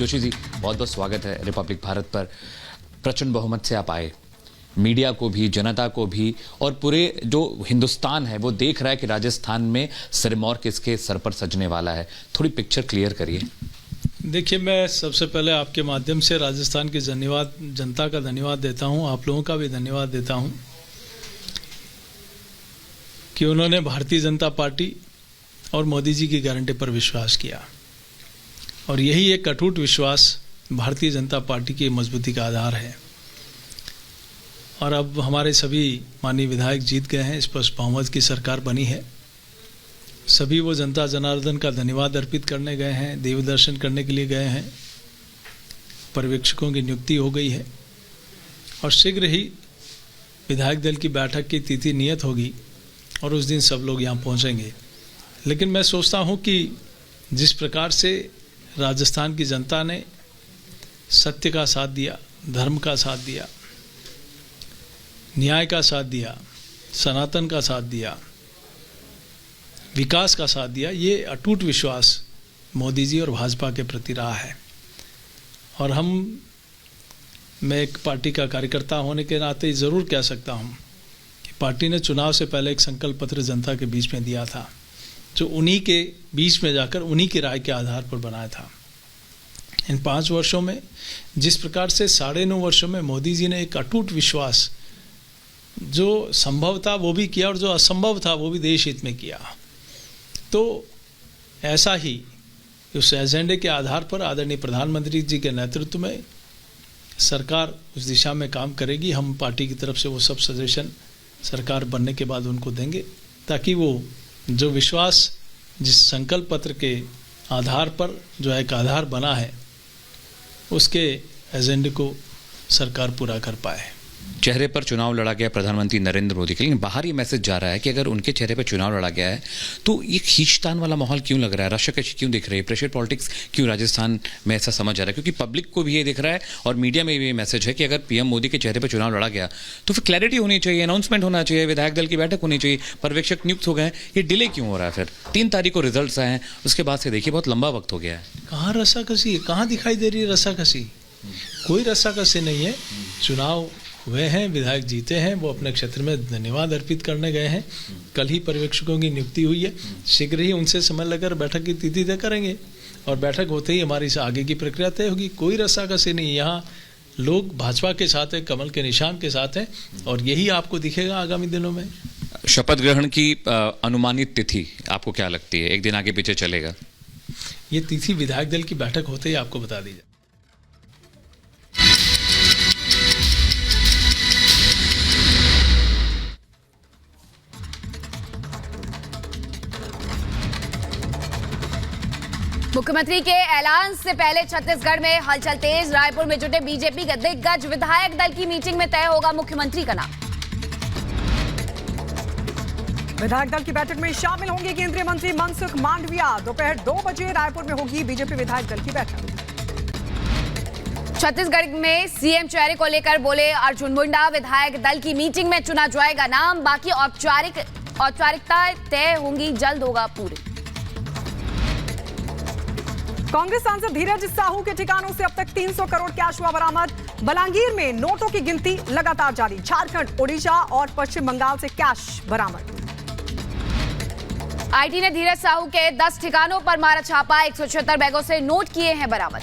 जोशी जी, बहुत बहुत स्वागत है रिपब्लिक भारत पर। प्रचंड बहुमत से आप आए, मीडिया को भी, जनता को भी और पूरे जो हिंदुस्तान है वो देख रहा है कि राजस्थान में सिरमौर किसके सर पर सजने वाला है। थोड़ी पिक्चर क्लियर करिए। देखिए, मैं सबसे पहले आपके माध्यम से राजस्थान की जनता का धन्यवाद देता हूं, आप लोगों का भी धन्यवाद देता हूं कि उन्होंने भारतीय जनता पार्टी और मोदी जी की गारंटी पर विश्वास किया, और यही एक अटूट विश्वास भारतीय जनता पार्टी की मजबूती का आधार है। और अब हमारे सभी माननीय विधायक जीत गए हैं, स्पष्ट बहुमत की सरकार बनी है। सभी वो जनता जनार्दन का धन्यवाद अर्पित करने गए हैं, देव दर्शन करने के लिए गए हैं। पर्यवेक्षकों की नियुक्ति हो गई है और शीघ्र ही विधायक दल की बैठक की तिथि नियत होगी और उस दिन सब लोग यहाँ पहुँचेंगे। लेकिन मैं सोचता हूँ कि जिस प्रकार से राजस्थान की जनता ने सत्य का साथ दिया, धर्म का साथ दिया, न्याय का साथ दिया, सनातन का साथ दिया, विकास का साथ दिया, ये अटूट विश्वास मोदी जी और भाजपा के प्रति रहा है। और मैं एक पार्टी का कार्यकर्ता होने के नाते ज़रूर कह सकता हूँ कि पार्टी ने चुनाव से पहले एक संकल्प पत्र जनता के बीच में दिया था, जो उन्हीं के बीच में जाकर उन्हीं की राय के आधार पर बनाया था। इन 5 वर्षों में जिस प्रकार से 9.5 वर्षों में मोदी जी ने एक अटूट विश्वास, जो संभव था वो भी किया और जो असंभव था वो भी देश हित में किया, तो ऐसा ही उस एजेंडे के आधार पर आदरणीय प्रधानमंत्री जी के नेतृत्व में सरकार उस दिशा में काम करेगी। हम पार्टी की तरफ से वो सब सजेशन सरकार बनने के बाद उनको देंगे, ताकि वो जो विश्वास जिस संकल्प पत्र के आधार पर जो एक आधार बना है, उसके एजेंडे को सरकार पूरा कर पाए। चेहरे पर चुनाव लड़ा गया प्रधानमंत्री नरेंद्र मोदी के, लेकिन बाहर ये मैसेज जा रहा है कि अगर उनके चेहरे पर चुनाव लड़ा गया है तो ये खींचतान वाला माहौल क्यों लग रहा है, रशाकशी क्यों दिख रही है, प्रेशर पॉलिटिक्स क्यों राजस्थान में ऐसा समझ आ रहा है? क्योंकि पब्लिक को भी ये दिख रहा है और मीडिया में भी ये मैसेज है कि अगर पीएम मोदी के चेहरे पर चुनाव लड़ा गया तो फिर क्लैरिटी होनी चाहिए, अनाउंसमेंट होना चाहिए, विधायक दल की बैठक होनी चाहिए, पर्यवेक्षक नियुक्त हो गए, ये डिले क्यों हो रहा है? फिर 3 तारीख को रिजल्ट आए हैं, उसके बाद से देखिए बहुत लंबा वक्त हो गया है। कहाँ रसाकसी, कहाँ दिखाई दे रही है रसाकसी? कोई रसाकसी नहीं है। चुनाव हुए हैं, विधायक जीते हैं, वो अपने क्षेत्र में धन्यवाद अर्पित करने गए हैं। कल ही पर्यवेक्षकों की नियुक्ति हुई है, शीघ्र ही उनसे समय लेकर बैठक की तिथि तय करेंगे और बैठक होते ही हमारी आगे की प्रक्रिया तय होगी। कोई रस्साकसी नहीं, यहाँ लोग भाजपा के साथ हैं, कमल के निशान के साथ हैं, और यही आपको दिखेगा आगामी दिनों में। शपथ ग्रहण की अनुमानित तिथि आपको क्या लगती है? एक दिन आगे पीछे चलेगा? ये तिथि विधायक दल की बैठक होते ही आपको बता दी जाए। मुख्यमंत्री के ऐलान से पहले छत्तीसगढ़ में हलचल तेज। रायपुर में जुटे बीजेपी के दिग्गज विधायक दल की मीटिंग में तय होगा मुख्यमंत्री का नाम। विधायक दल की बैठक में शामिल होंगे केंद्रीय मंत्री मनसुख मांडविया। दोपहर 2 बजे रायपुर में होगी बीजेपी विधायक दल की बैठक। छत्तीसगढ़ में सीएम चेहरे को लेकर बोले अर्जुन मुंडा, विधायक दल की मीटिंग में चुना जाएगा नाम, बाकी औपचारिकताएं तय होंगी, जल्द होगा पूरी। कांग्रेस सांसद धीरज साहू के ठिकानों से अब तक 300 करोड़ कैश हुआ बरामद। बलांगीर में नोटों की गिनती लगातार जारी। झारखंड, ओडिशा और पश्चिम बंगाल से कैश बरामद। आईटी ने धीरज साहू के 10 ठिकानों पर मारा छापा। 176 बैगों से नोट किए हैं बरामद।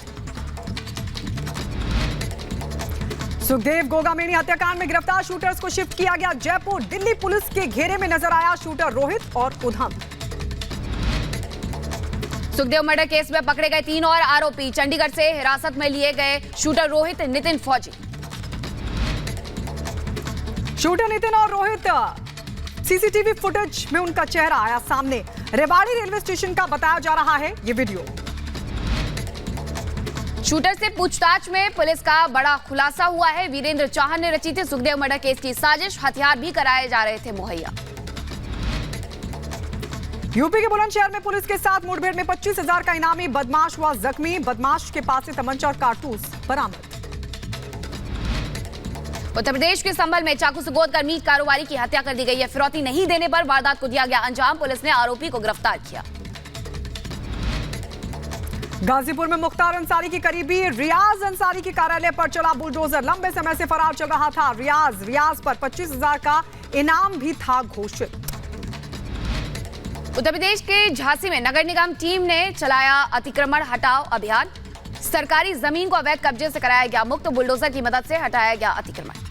सुखदेव गोगामेनी हत्याकांड में गिरफ्तार शूटर्स को शिफ्ट किया गया जयपुर। दिल्ली पुलिस के घेरे में नजर आया शूटर रोहित और उधम। सुखदेव मर्डर केस में पकड़े गए 3 और आरोपी। चंडीगढ़ से हिरासत में लिए गए शूटर रोहित, नितिन फौजी। शूटर नितिन और रोहित, सीसीटीवी फुटेज में उनका चेहरा आया सामने। रेवाड़ी रेलवे स्टेशन का बताया जा रहा है ये वीडियो। शूटर से पूछताछ में पुलिस का बड़ा खुलासा हुआ है। वीरेंद्र चौहान ने रची थी सुखदेव मर्डर केस की साजिश। हथियार भी कराए जा रहे थे मुहैया। यूपी के बुलंदशहर में पुलिस के साथ मुठभेड़ में 25,000 का इनामी बदमाश हुआ जख्मी। बदमाश के पास से तमंचा और कारतूस बरामद। उत्तर प्रदेश के संभल में चाकू से गोद कर मीट कारोबारी की हत्या कर दी गई है। फिरौती नहीं देने पर वारदात को दिया गया अंजाम। पुलिस ने आरोपी को गिरफ्तार किया। गाजीपुर में मुख्तार अंसारी की करीबी रियाज अंसारी के कार्यालय पर चला बुलडोजर। लंबे समय से फरार चल रहा था रियाज पर 25,000 का इनाम भी था घोषित। उत्तर प्रदेश के झांसी में नगर निगम टीम ने चलाया अतिक्रमण हटाओ अभियान। सरकारी जमीन को अवैध कब्जे से कराया गया मुक्त। बुलडोजर की मदद से हटाया गया अतिक्रमण।